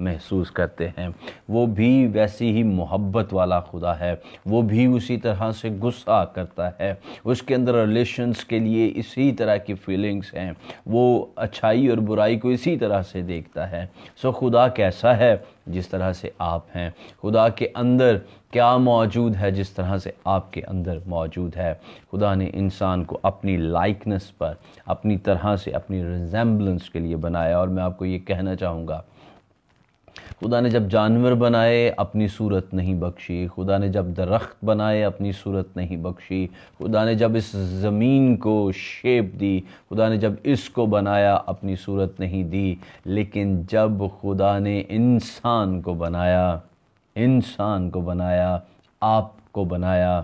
محسوس کرتے ہیں۔ وہ بھی ویسی ہی محبت والا خدا ہے، وہ بھی اسی طرح سے غصہ کرتا ہے، اس کے اندر ریلیشنز کے لیے اسی طرح کی فیلنگز ہیں، وہ اچھائی اور برائی کو اسی طرح سے دیکھتا ہے۔ خدا کیسا ہے؟ جس طرح سے آپ ہیں۔ خدا کے اندر کیا موجود ہے؟ جس طرح سے آپ کے اندر موجود ہے۔ خدا نے انسان کو اپنی لائکنس پر، اپنی طرح سے، اپنی ریزمبلنس کے لیے بنایا، اور میں آپ کو یہ کہنا چاہوں گا، خدا نے جب جانور بنائے اپنی صورت نہیں بخشی، خدا نے جب درخت بنائے اپنی صورت نہیں بخشی، خدا نے جب اس زمین کو شیپ دی، خدا نے جب اس کو بنایا اپنی صورت نہیں دی، لیکن جب خدا نے انسان کو بنایا، آپ کو بنایا،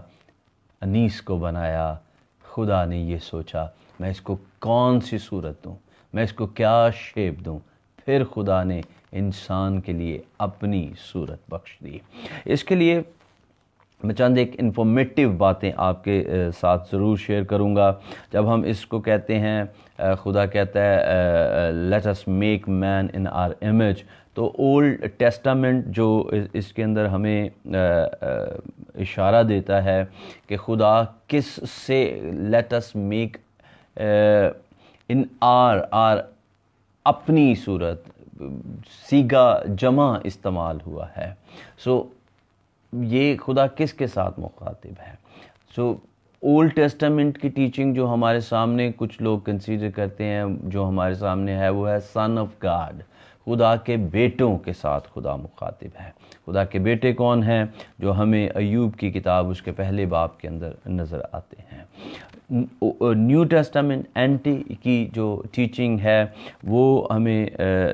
انیس کو بنایا، خدا نے یہ سوچا میں اس کو کون سی صورت دوں، میں اس کو کیا شیپ دوں، پھر خدا نے انسان کے لیے اپنی صورت بخش دی۔ اس کے لیے میں چند ایک انفارمیٹیو باتیں آپ کے ساتھ ضرور شیئر کروں گا۔ جب ہم اس کو کہتے ہیں، خدا کہتا ہے let us make man in our image, تو اولڈ ٹیسٹامنٹ جو اس کے اندر ہمیں اشارہ دیتا ہے کہ خدا کس سے let us make in our اپنی صورت، سیگا جمع استعمال ہوا ہے۔ یہ خدا کس کے ساتھ مخاطب ہے؟ اولڈ ٹیسٹامنٹ کی ٹیچنگ جو ہمارے سامنے کچھ لوگ کنسیڈر کرتے ہیں، جو ہمارے سامنے ہے، وہ ہے سن آف گاڈ، خدا کے بیٹوں کے ساتھ خدا مخاطب ہے۔ خدا کے بیٹے کون ہیں؟ جو ہمیں ایوب کی کتاب اس کے پہلے باب کے اندر نظر آتے ہیں۔ نیو ٹیسٹامنٹ اینٹی کی جو ٹیچنگ ہے وہ ہمیں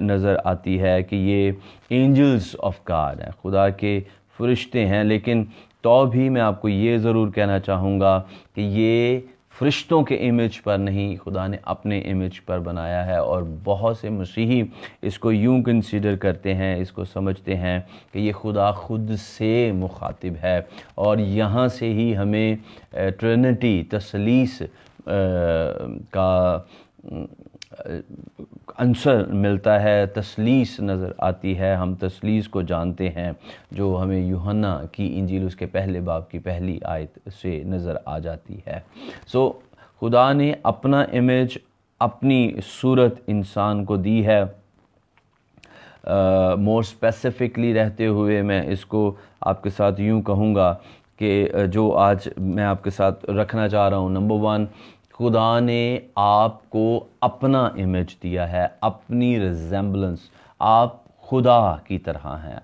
نظر آتی ہے کہ یہ اینجلز آف گاڈ ہیں، خدا کے فرشتے ہیں، لیکن تو بھی میں آپ کو یہ ضرور کہنا چاہوں گا کہ یہ فرشتوں کے امیج پر نہیں، خدا نے اپنے امیج پر بنایا ہے، اور بہت سے مسیحی اس کو یوں کنسیڈر کرتے ہیں، اس کو سمجھتے ہیں کہ یہ خدا خود سے مخاطب ہے، اور یہاں سے ہی ہمیں ٹرینٹی، تثلیث کا عنصر ملتا ہے، تثلیث نظر آتی ہے۔ ہم تثلیث کو جانتے ہیں جو ہمیں یوحنا کی انجیل اس کے پہلے باب کی پہلی آیت سے نظر آ جاتی ہے۔ خدا نے اپنا امیج، اپنی صورت انسان کو دی ہے۔ مور اسپیسیفکلی رہتے ہوئے میں اس کو آپ کے ساتھ یوں کہوں گا کہ جو آج میں آپ کے ساتھ رکھنا چاہ رہا ہوں، نمبر 1، خدا نے آپ کو اپنا امیج دیا ہے، اپنی ریزمبلنس، آپ خدا کی طرح ہیں۔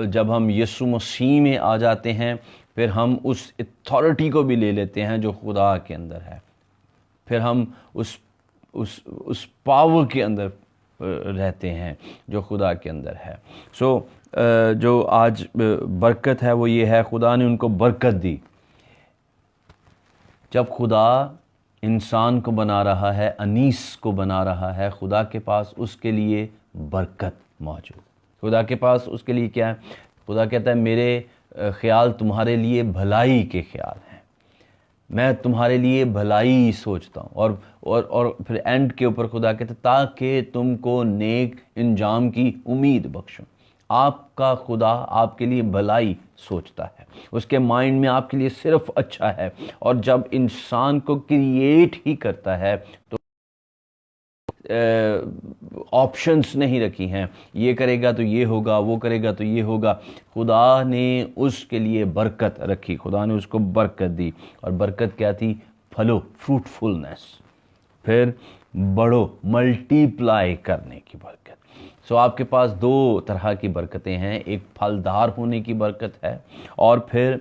جب ہم یسوع مسیح میں آ جاتے ہیں، پھر ہم اس اتھارٹی کو بھی لے لیتے ہیں جو خدا کے اندر ہے، پھر ہم اس پاور کے اندر رہتے ہیں جو خدا کے اندر ہے۔ جو آج برکت ہے وہ یہ ہے، خدا نے ان کو برکت دی۔ جب خدا انسان کو بنا رہا ہے، انیس کو بنا رہا ہے، خدا کے پاس اس کے لیے برکت موجود۔ خدا کے پاس اس کے لیے کیا ہے؟ خدا کہتا ہے میرے خیال تمہارے لیے بھلائی کے خیال ہیں، میں تمہارے لیے بھلائی سوچتا ہوں، اور پھر اینڈ کے اوپر خدا کہتا ہے تاکہ تم کو نیک انجام کی امید بخشوں۔ آپ کا خدا آپ کے لیے بھلائی سوچتا ہے، اس کے مائنڈ میں آپ کے لیے صرف اچھا ہے، اور جب انسان کو کریٹ ہی کرتا ہے تو آپشنز نہیں رکھی ہیں، یہ کرے گا تو یہ ہوگا، وہ کرے گا تو یہ ہوگا۔ خدا نے اس کے لیے برکت رکھی، خدا نے اس کو برکت دی، اور برکت کیا تھی؟ پھلو، فروٹفلنس، پھر بڑھو، ملٹی پلائی کرنے کی برکت۔ آپ کے پاس 2 طرح کی برکتیں ہیں، ایک پھلدار ہونے کی برکت ہے، اور پھر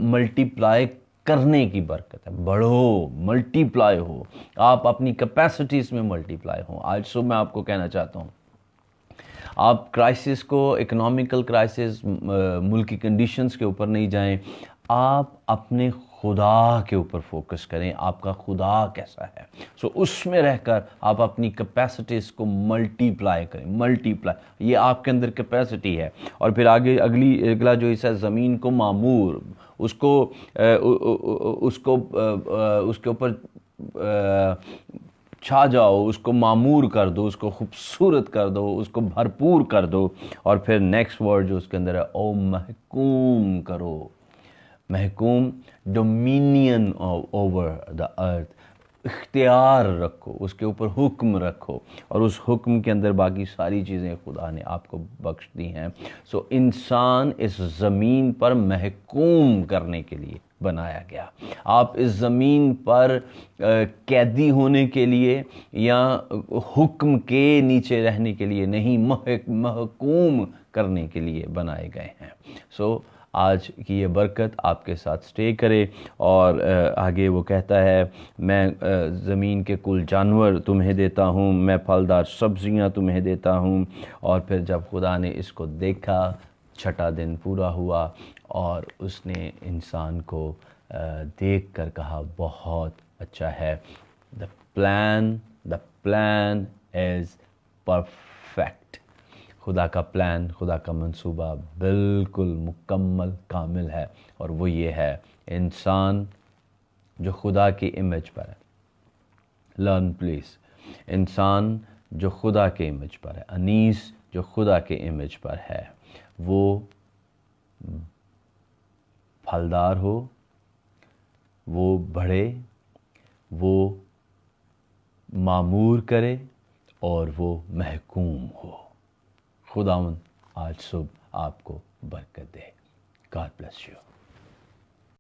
ملٹی پلائی کرنے کی برکت ہے۔ بڑھو، ملٹی پلائی ہو، آپ اپنی کیپیسٹیز میں ملٹی پلائی ہوں۔ آج صبح میں آپ کو کہنا چاہتا ہوں، آپ کرائسس کو، اکنامیکل کرائسس، ملکی کنڈیشنز کے اوپر نہیں جائیں، آپ اپنے خدا کے اوپر فوکس کریں، آپ کا خدا کیسا ہے۔ اس میں رہ کر آپ اپنی کیپیسٹیز کو ملٹی پلائی کریں، ملٹی پلائی، یہ آپ کے اندر کیپیسٹی ہے۔ اور پھر آگے اگلا جو حصہ ہے، زمین کو معمور، اس کے اوپر چھا جاؤ، اس کو معمور کر دو، اس کو خوبصورت کر دو، اس کو بھرپور کر دو. اور پھر نیکسٹ ورڈ جو اس کے اندر ہے، او محکوم کرو. محکوم، ڈومینین اوور دا ارتھ، اختیار رکھو، اس کے اوپر حکم رکھو، اور اس حکم کے اندر باقی ساری چیزیں خدا نے آپ کو بخش دی ہیں. سو انسان اس زمین پر محکوم کرنے کے لیے بنایا گیا. آپ اس زمین پر قیدی ہونے کے لیے یا حکم کے نیچے رہنے کے لیے نہیں، محکوم کرنے کے لیے بنائے گئے ہیں. سو آج کی یہ برکت آپ کے ساتھ سٹے کرے. اور آگے وہ کہتا ہے، میں زمین کے کل جانور تمہیں دیتا ہوں، میں پھلدار سبزیاں تمہیں دیتا ہوں. اور پھر جب خدا نے اس کو دیکھا، چھٹا دن پورا ہوا اور اس نے انسان کو دیکھ کر کہا بہت اچھا ہے. The plan is perfect. خدا کا پلان، خدا کا منصوبہ بالکل مکمل، کامل ہے. اور وہ یہ ہے، انسان جو خدا کی امیج پر ہے، لرن پلیز، انسان جو خدا کے امیج پر ہے، انیس جو خدا کے امیج پر ہے، وہ پھلدار ہو، وہ بڑھے، وہ معمور کرے، اور وہ محکوم ہو. خداوند آج صبح آپ کو برکت دے. God bless you.